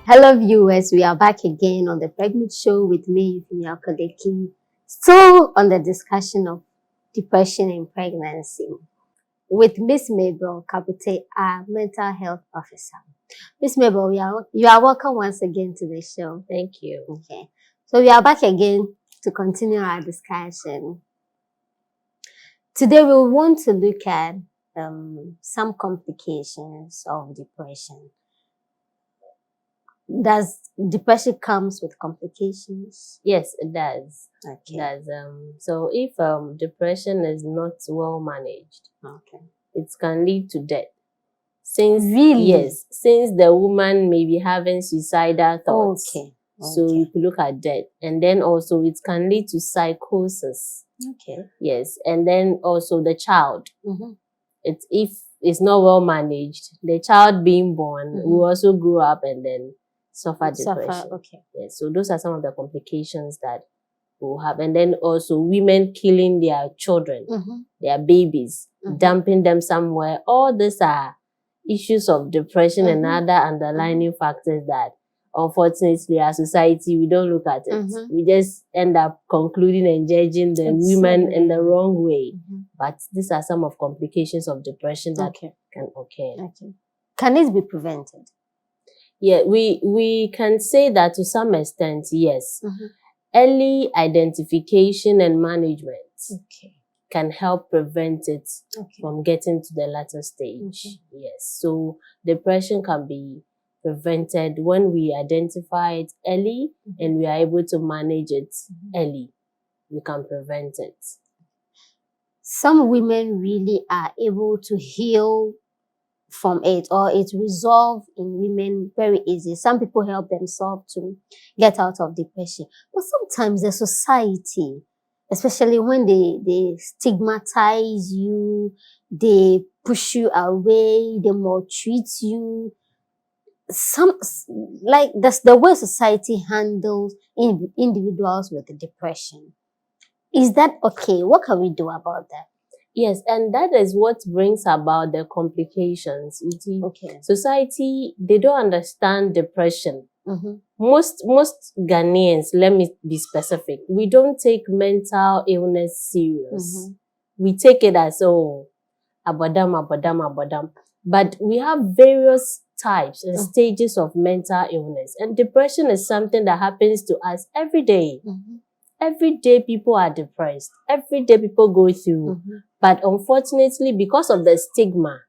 Hello viewers, we are back again on the Pregnant Show with me, Euphemia Kodeki, still on the discussion of depression in pregnancy with Miss Mabel Kapute, our mental health officer. Miss Mabel, you are welcome once again to the show. Thank you. Okay, so we are back again to continue our discussion. Today we want to look at some complications of depression. Does depression comes with complications? Yes, it does. Okay. It does. So if depression is not well managed, Okay. it can lead to death. Since Really? since the woman may be having suicidal thoughts. Okay. So you could look at death. And then also it can lead to psychosis. Okay. Yes. And then also the child. Mm-hmm. If it's not well managed, the child being born will also grow up and then suffer depression. Okay. Yes, so those are some of the complications that will happen. And then also women killing their children, their babies, dumping them somewhere. All these are issues of depression and other underlying factors that, unfortunately, as society, we don't look at it. We just end up concluding and judging the women in the wrong way. But these are some of complications of depression that can occur. Okay. Can it be prevented? Yeah, we can say that to some extent, yes. Early identification and management can help prevent it from getting to the latter stage. Yes, so depression can be prevented when we identify it early and we are able to manage it early. We can prevent it. Some women really are able to heal from it, or it resolves in women very easy. Some people help themselves to get out of depression. But sometimes the society, especially when they stigmatize you, they push you away, they maltreat you. That's the way society handles individuals with depression. Is that okay? What can we do about that? Yes, and that is what brings about the complications. Society, they don't understand depression. Most Ghanaians, let me be specific, we don't take mental illness serious. We take it as, abadam. But we have various types and stages of mental illness. And depression is something that happens to us every day. Every day people are depressed. Every day people go through. But unfortunately, because of the stigma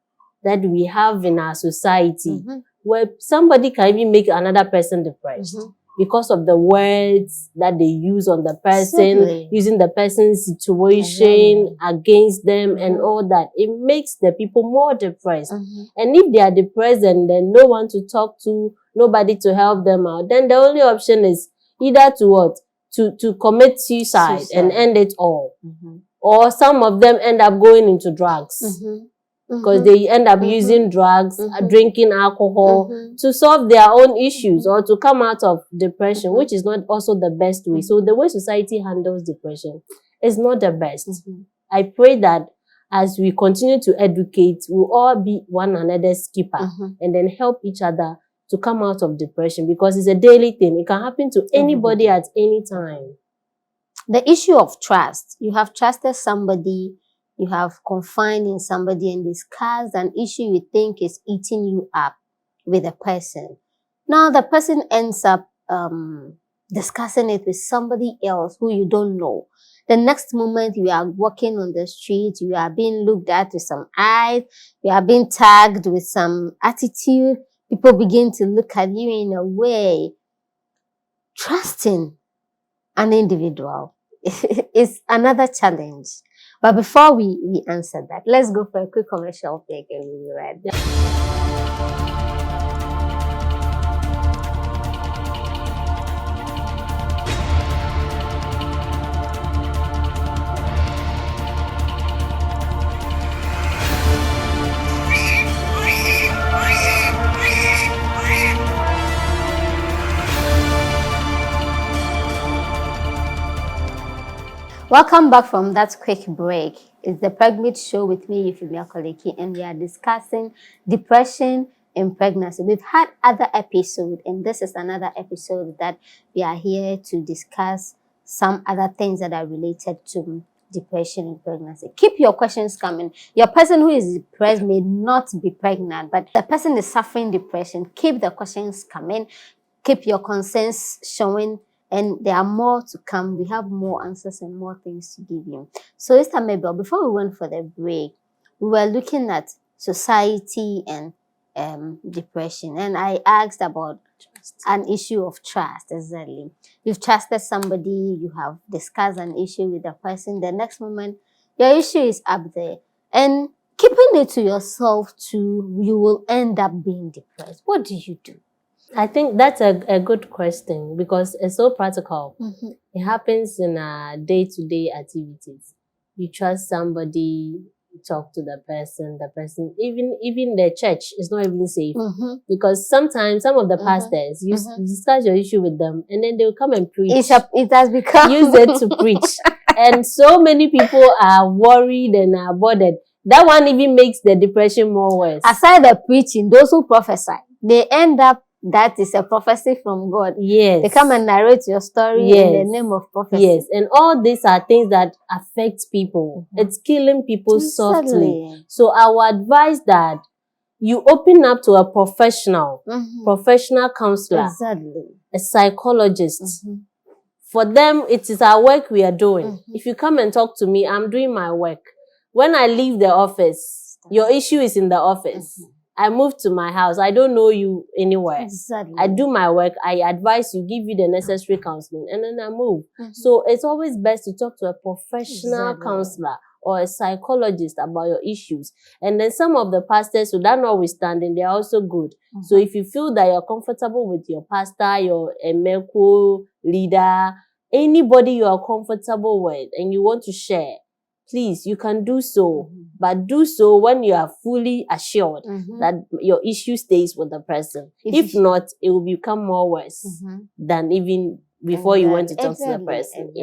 that we have in our society, where somebody can even make another person depressed because of the words that they use on the person, using the person's situation against them and all that, it makes the people more depressed. And if they are depressed and then no one to talk to, nobody to help them out, then the only option is either to what? To commit suicide and end it all. Or some of them end up going into drugs because they end up using drugs, drinking alcohol to solve their own issues or to come out of depression, which is not also the best way. So the way society handles depression is not the best. I pray that as we continue to educate, we'll all be one another's keeper and then help each other to come out of depression, because it's a daily thing. It can happen to anybody at any time. The issue of trust. You have trusted somebody, you have confided in somebody and discussed an issue you think is eating you up with a person. Now the person ends up discussing it with somebody else who you don't know. The next moment you are walking on the street, you are being looked at with some eyes, you are being tagged with some attitude. People begin to look at you in a way. Trusting an individual is another challenge. But before we answer that, let's go for a quick commercial break and we'll be right back. Welcome back from that quick break. It's the Pregnant Show with me, Euphemia Kodeki, and we are discussing depression in pregnancy. We've had other episodes, and this is another episode that we are here to discuss some other things that are related to depression in pregnancy. Keep your questions coming. Your person who is depressed may not be pregnant, but the person is suffering depression. Keep the questions coming. Keep your concerns showing, and there are more to come. We have more answers and more things to give you. So, Sister Mabel, before we went for the break, we were looking at society and depression, and I asked about an issue of trust. Exactly. You've trusted somebody, you have discussed an issue with the person, the next moment your issue is up there, and keeping it to yourself too, you will end up being depressed. What do you do? I think that's a good question because it's so practical. It happens in our day-to-day activities. You trust somebody, you talk to the person, even the church is not even safe. Because sometimes some of the pastors, you discuss your issue with them and then they'll come and preach. It has become... Use it to preach. And so many people are worried and are bothered. That one even makes the depression more worse. Aside the preaching, those who prophesy, they end up, that is a prophecy from God. Yes. They come and narrate your story in the name of prophecy. Yes. And all these are things that affect people. It's killing people softly. So I would advise that you open up to a professional counselor, a psychologist. For them, it is our work we are doing. If you come and talk to me, I'm doing my work. When I leave the office, your issue is in the office. I move to my house. I don't know you anywhere. I do my work. I advise you, give you the necessary counseling, and then I move. So it's always best to talk to a professional counselor or a psychologist about your issues. And then some of the pastors, so that notwithstanding, they're also good. So if you feel that you're comfortable with your pastor, your medical leader, anybody you are comfortable with and you want to share, please, you can do so, but do so when you are fully assured that your issue stays with the person. If not, it will become more worse than even before you went to talk to the person.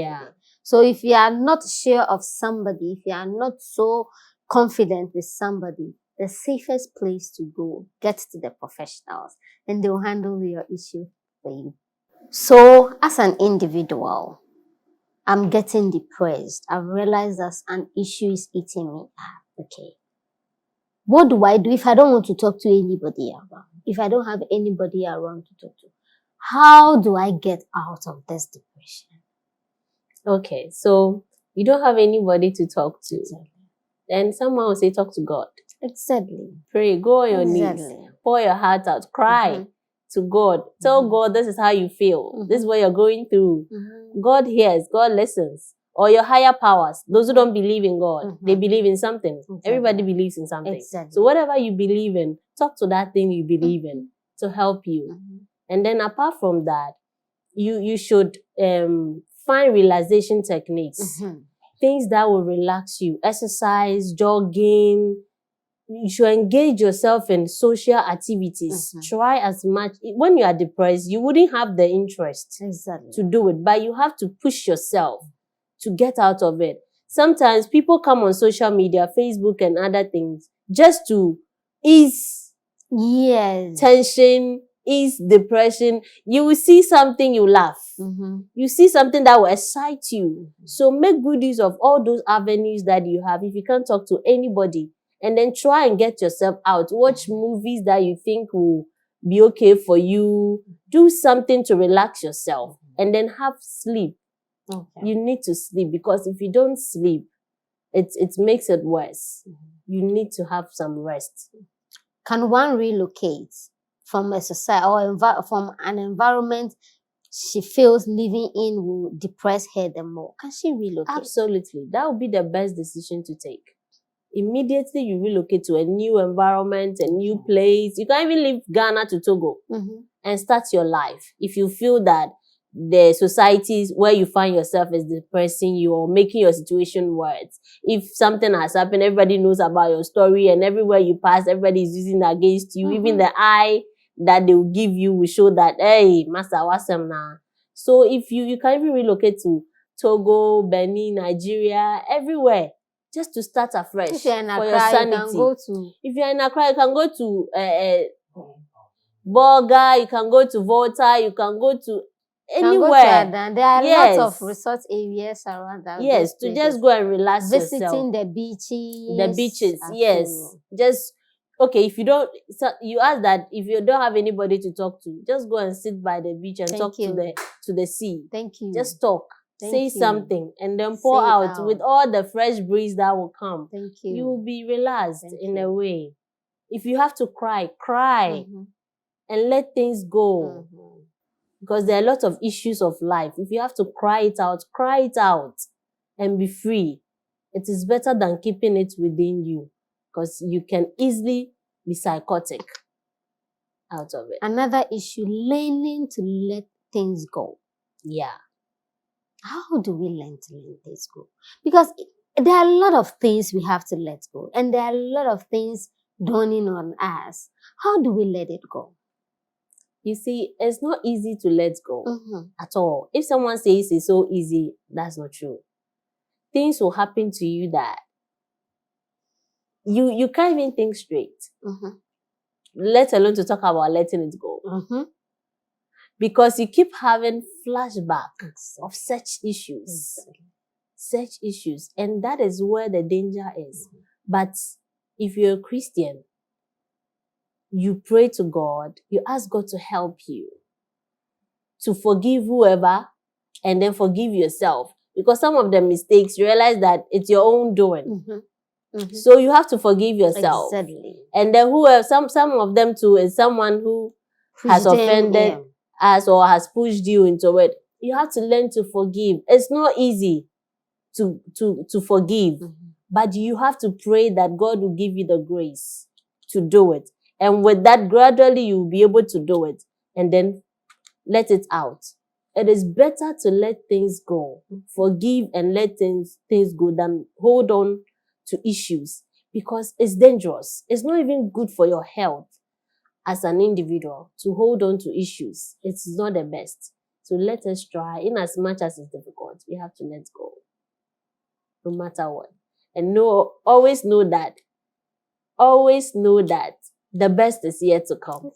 So if you are not sure of somebody, if you are not so confident with somebody, the safest place to go, get to the professionals, and they'll handle your issue for you. So as an individual, I'm getting depressed. I've realized that an issue is eating me up. Okay. What do I do if I don't want to talk to anybody around? If I don't have anybody around to talk to? How do I get out of this depression? Okay, so you don't have anybody to talk to. Then someone will say, talk to God. Pray, go on your knees. Pour your heart out. Cry to God. Tell God this is how you feel. This is what you're going through. God hears, God listens. Or your higher powers, those who don't believe in God, they believe in something. Everybody believes in something. So whatever you believe in, talk to that thing you believe in to help you. And then apart from that, you should find relaxation techniques. Things that will relax you. Exercise, jogging. You should engage yourself in social activities. Try as much. When you are depressed, you wouldn't have the interest to do it, but you have to push yourself to get out of it. Sometimes people come on social media, Facebook and other things, just to ease tension, ease depression. You will see something, you laugh. You see something that will excite you. So make good use of all those avenues that you have. If you can't talk to anybody, and then try and get yourself out. Watch movies that you think will be okay for you. Do something to relax yourself. And then have sleep. You need to sleep, because if you don't sleep, it makes it worse. You need to have some rest. Can one relocate from a society or from an environment she feels living in will depress her the more? Can she relocate? Absolutely. That would be the best decision to take. Immediately you relocate to a new environment, a new place. You can even leave Ghana to Togo and start your life. If you feel that the societies where you find yourself is depressing you or making your situation worse. If something has happened, everybody knows about your story, and everywhere you pass, everybody is using it against you. Even the eye that they will give you will show that, hey, Master Wasem now. So if you can even relocate to Togo, Benin, Nigeria, everywhere, just to start afresh for your sanity. You can go to... If you're in Accra, you can go to Burger, you can go to Volta, you can go to anywhere. There are Yes. lots of resort areas around that. Yes, to just go and relax visiting yourself. the beaches. The beaches, yes. Just, okay, if you don't, so you ask that if you don't have anybody to talk to, just go and sit by the beach and talk to the sea. Thank you. Just talk. Say something and then pour Say out with all the fresh breeze that will come. Thank you. You will be relaxed in a way. If you have to cry, cry and let things go. Because there are a lot of issues of life. If you have to cry it out and be free. It is better than keeping it within you, because you can easily be psychotic out of it. Another issue, learning to let things go. Yeah. How do we learn to let things go? Because there are a lot of things we have to let go, and there are a lot of things dawning on us. How do we let it go? You see, it's not easy to let go at all. If someone says it's so easy, that's not true. Things will happen to you that you can't even think straight. Let alone to talk about letting it go. Because you keep having flashbacks of such issues. Such issues. And that is where the danger is. But if you're a Christian, you pray to God, you ask God to help you to forgive whoever and then forgive yourself. Because some of the mistakes, you realize that it's your own doing. So you have to forgive yourself. Exactly. And then whoever, some of them too is someone who has offended us or has pushed you into it. You have to learn to forgive. It's not easy to forgive, but you have to pray that God will give you the grace to do it. And with that, gradually you will be able to do it and then let it out. It is better to let things go, forgive and let things go than hold on to issues, because it's dangerous. It's not even good for your health as an individual to hold on to issues. It's not the best. So let us try, in as much as it's difficult, we have to let go, no matter what. And always know that the best is yet to come.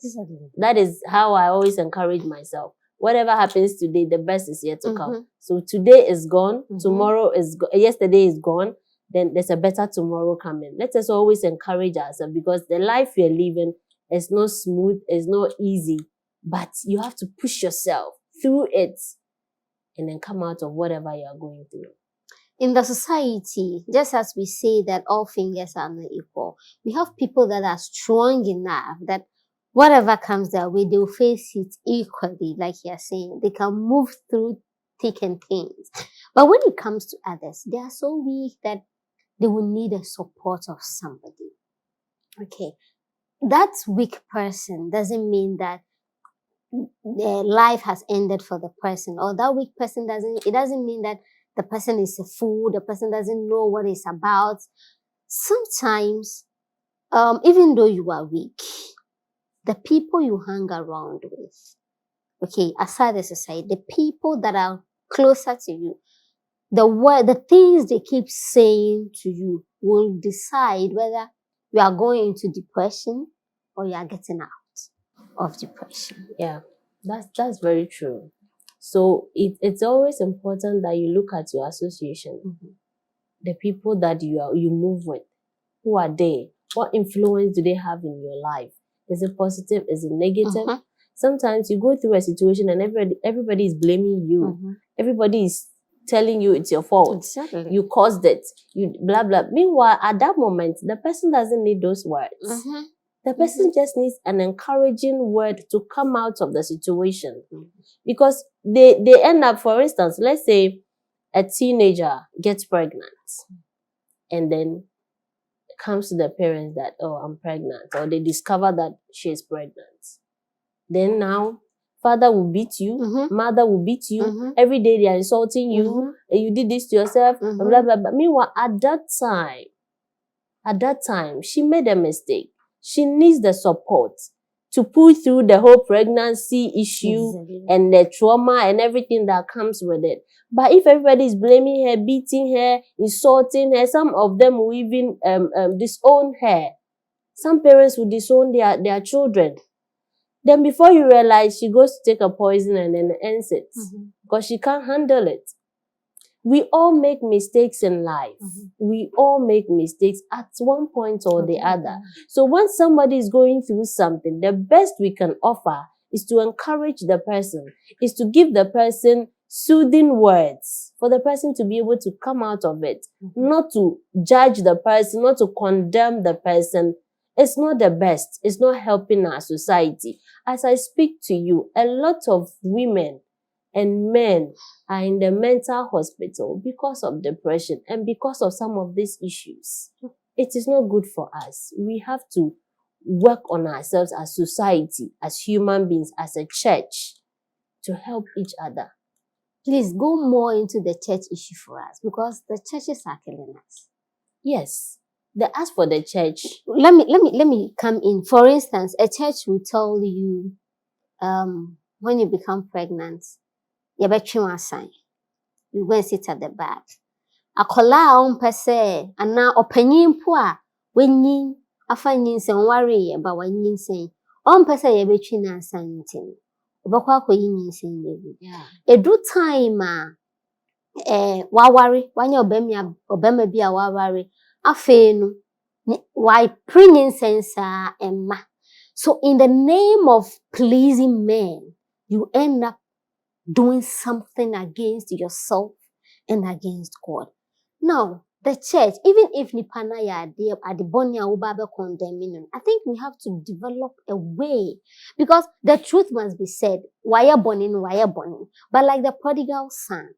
That is how I always encourage myself. Whatever happens today, the best is yet to come. So today is gone, tomorrow is yesterday is gone, then there's a better tomorrow coming. Let us always encourage ourselves, because the life we are living is not smooth, it's not easy, but you have to push yourself through it and then come out of whatever you are going through. In the society, just as we say that all fingers are not equal, we have people that are strong enough that whatever comes their way, they'll face it equally, like you're saying. They can move through thick and thin. But when it comes to others, they are so weak that they will need the support of somebody. Okay. That weak person doesn't mean that their life has ended for the person, or that weak person doesn't mean that the person is a fool, the person doesn't know what it's about. Sometimes, even though you are weak, the people you hang around with, okay, aside the society, the people that are closer to you, the things they keep saying to you will decide whether you are going into depression or you are getting out of depression. Yeah, that's very true. So it's always important that you look at your association, the people that you move with. Who are they? What influence do they have in your life? Is it positive? Is it negative? Sometimes you go through a situation and everybody is blaming you. Everybody is telling you it's your fault. Exactly. You caused it. You blah blah. Meanwhile, at that moment, the person doesn't need those words. The person just needs an encouraging word to come out of the situation. Because they end up, for instance, let's say a teenager gets pregnant and then comes to the parents that, oh, I'm pregnant, or they discover that she is pregnant. Then now, father will beat you, mother will beat you, every day they are insulting you, and you did this to yourself, blah, blah, blah. Meanwhile, at that time, she made a mistake. She needs the support to pull through the whole pregnancy issue and the trauma and everything that comes with it. But if everybody is blaming her, beating her, insulting her, some of them will even disown her. Some parents will disown their children Then before you realize, she goes to take a poison and then ends it because she can't handle it. We all make mistakes in life. We all make mistakes at one point or the other. So when somebody is going through something, the best we can offer is to encourage the person, is to give the person soothing words for the person to be able to come out of it, not to judge the person, not to condemn the person. It's not the best. It's not helping our society. As I speak to you, a lot of women and men are in the mental hospital because of depression and because of some of these issues. It is not good for us. We have to work on ourselves as society, as human beings, as a church, to help each other. Please go more into the church issue for us, because the churches are killing us. Yes. As for the church, let me come in. For instance, a church will tell you, when you become pregnant, you better sign. You go and sit at the back. Akola on pese, and now opinion poor. When you afanyin sen worry about when you say on pese you better sign thing. Obakwa ko yin sen lebi. Edu time wawari wanya obema bi a wawari afenu why bringing sense emma. So in the name of pleasing men, you end up doing something against yourself and against God. Now, the church, even if Nipana ya at the Bonya Ubabe condemning, I think we have to develop a way, because the truth must be said. Why burning? But like the prodigal son,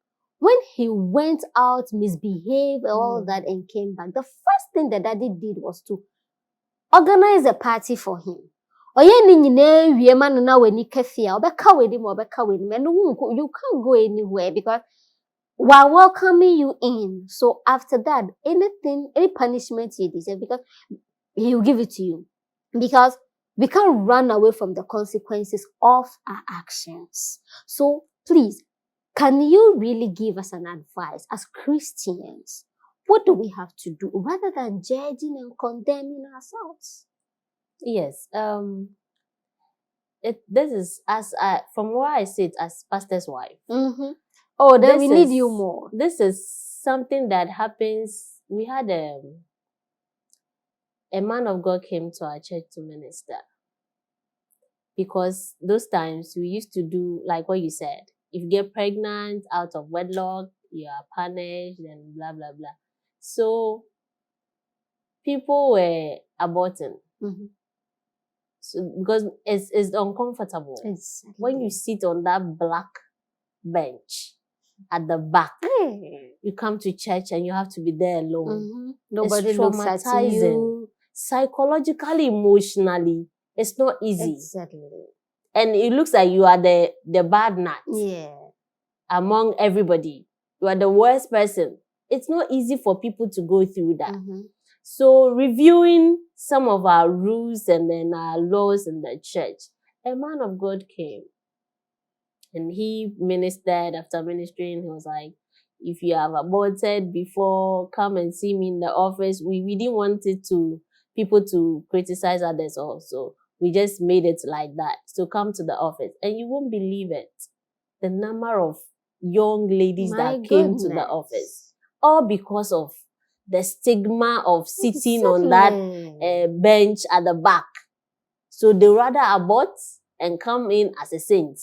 when he went out, misbehaved, all that, and came back, the first thing that daddy did was to organize a party for him. You can't go anywhere because we're welcoming you in. So after that, any punishment you deserve, because he will give it to you. Because we can't run away from the consequences of our actions. So please, can you really give us an advice as Christians? What do we have to do rather than judging and condemning ourselves? Yes. This is from where I sit as pastor's wife. Oh, then we need you more. This is something that happens. We had a man of God came to our church to minister, because those times we used to do like what you said. If you get pregnant out of wedlock, you are punished and blah blah blah. So people were aborting. So because it's uncomfortable. Exactly. When you sit on that black bench at the back, you come to church and you have to be there alone. Nobody looks at you. Psychologically, emotionally, it's not easy. Exactly. And it looks like you are the bad nut. Yeah. Among everybody. You are the worst person. It's not easy for people to go through that. So reviewing some of our rules and then our laws in the church, a man of God came and he ministered. After ministering, he was like, if you have aborted before, come and see me in the office. We didn't want people to criticize others also. We just made it like that. So come to the office. And you won't believe it. The number of young ladies that came to the office, all because of the stigma of sitting on that bench at the back. So they rather abort and come in as a saint.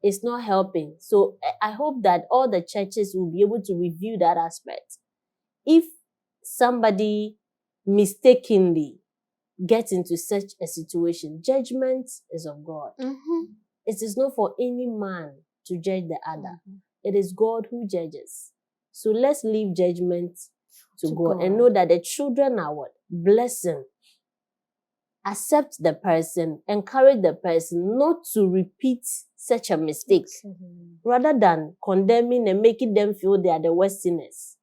It's not helping. So I hope that all the churches will be able to review that aspect. If somebody mistakenly gets into such a situation, judgment is of God. It is not for any man to judge the other. It is God who judges. So let's leave judgment to God and know that the children are what? Blessing. Accept the person, encourage the person not to repeat such a mistake, rather than condemning and making them feel they are the worst sinners.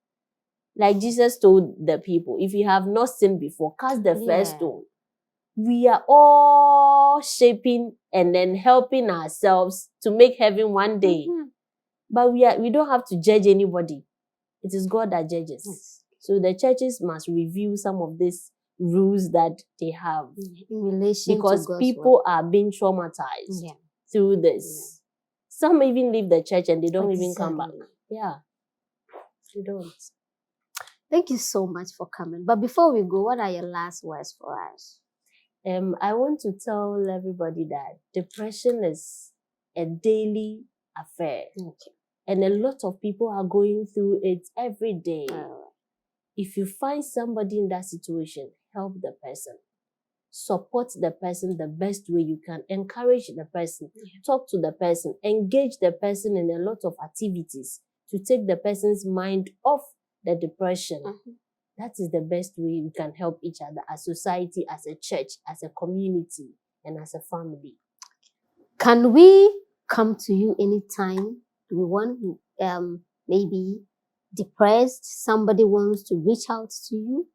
Like Jesus told the people, if you have not sinned before, cast the first stone. We are all shaping and then helping ourselves to make heaven one day. But we don't have to judge anybody. It is God that judges. So the churches must review some of these rules that they have. In relation Because to God's people word. are being traumatized Yeah. through this. Some even leave the church and they don't even come back. Exactly. Yeah, they don't. Thank you so much for coming. But before we go, what are your last words for us? I want to tell everybody that depression is a daily affair. Okay. And a lot of people are going through it every day. All If you find somebody in that situation, help the person. Support the person the best way you can. Encourage the person. Talk to the person. Engage the person in a lot of activities to take the person's mind off the depression. That is the best way we can help each other as society, as a church, as a community, and as a family. Can we come to you anytime we want, maybe depressed, somebody wants to reach out to you?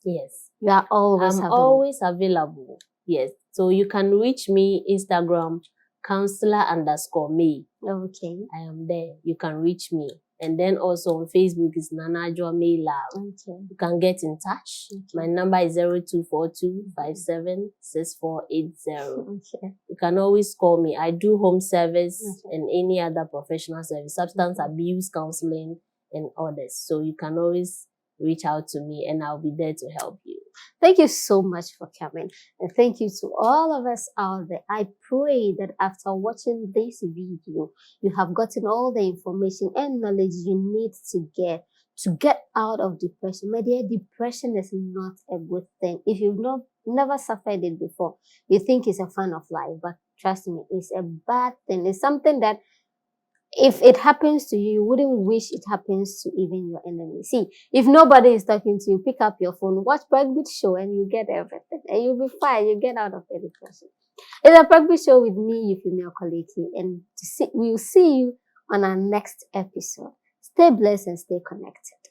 Yes. You are always I'm available. always available. Yes. So you can reach me Instagram, counselor_May. Okay. I am there. You can reach me. And then also on Facebook is Nana Joa May Lab. Okay. You can get in touch. Okay. My number is 0242576480. Okay. You can always call me. I do home service Okay. and any other professional service, substance abuse counseling and others. So you can always reach out to me and I'll be there to help you. Thank you so much for coming. And thank you to all of us out there. I pray that after watching this video, you have gotten all the information and knowledge you need to get out of depression. My dear, depression is not a good thing. If you've never suffered it before, you think it's a fun of life, but trust me, it's a bad thing. It's something that if it happens to you, you wouldn't wish it happens to even your enemy. See, if nobody is talking to you, pick up your phone, watch Breakbeat Show, and you get everything. And you'll be fine. You get out of the depression. It's a Breakbeat Show with me, Euphemia Koleki, and we'll see you on our next episode. Stay blessed and stay connected.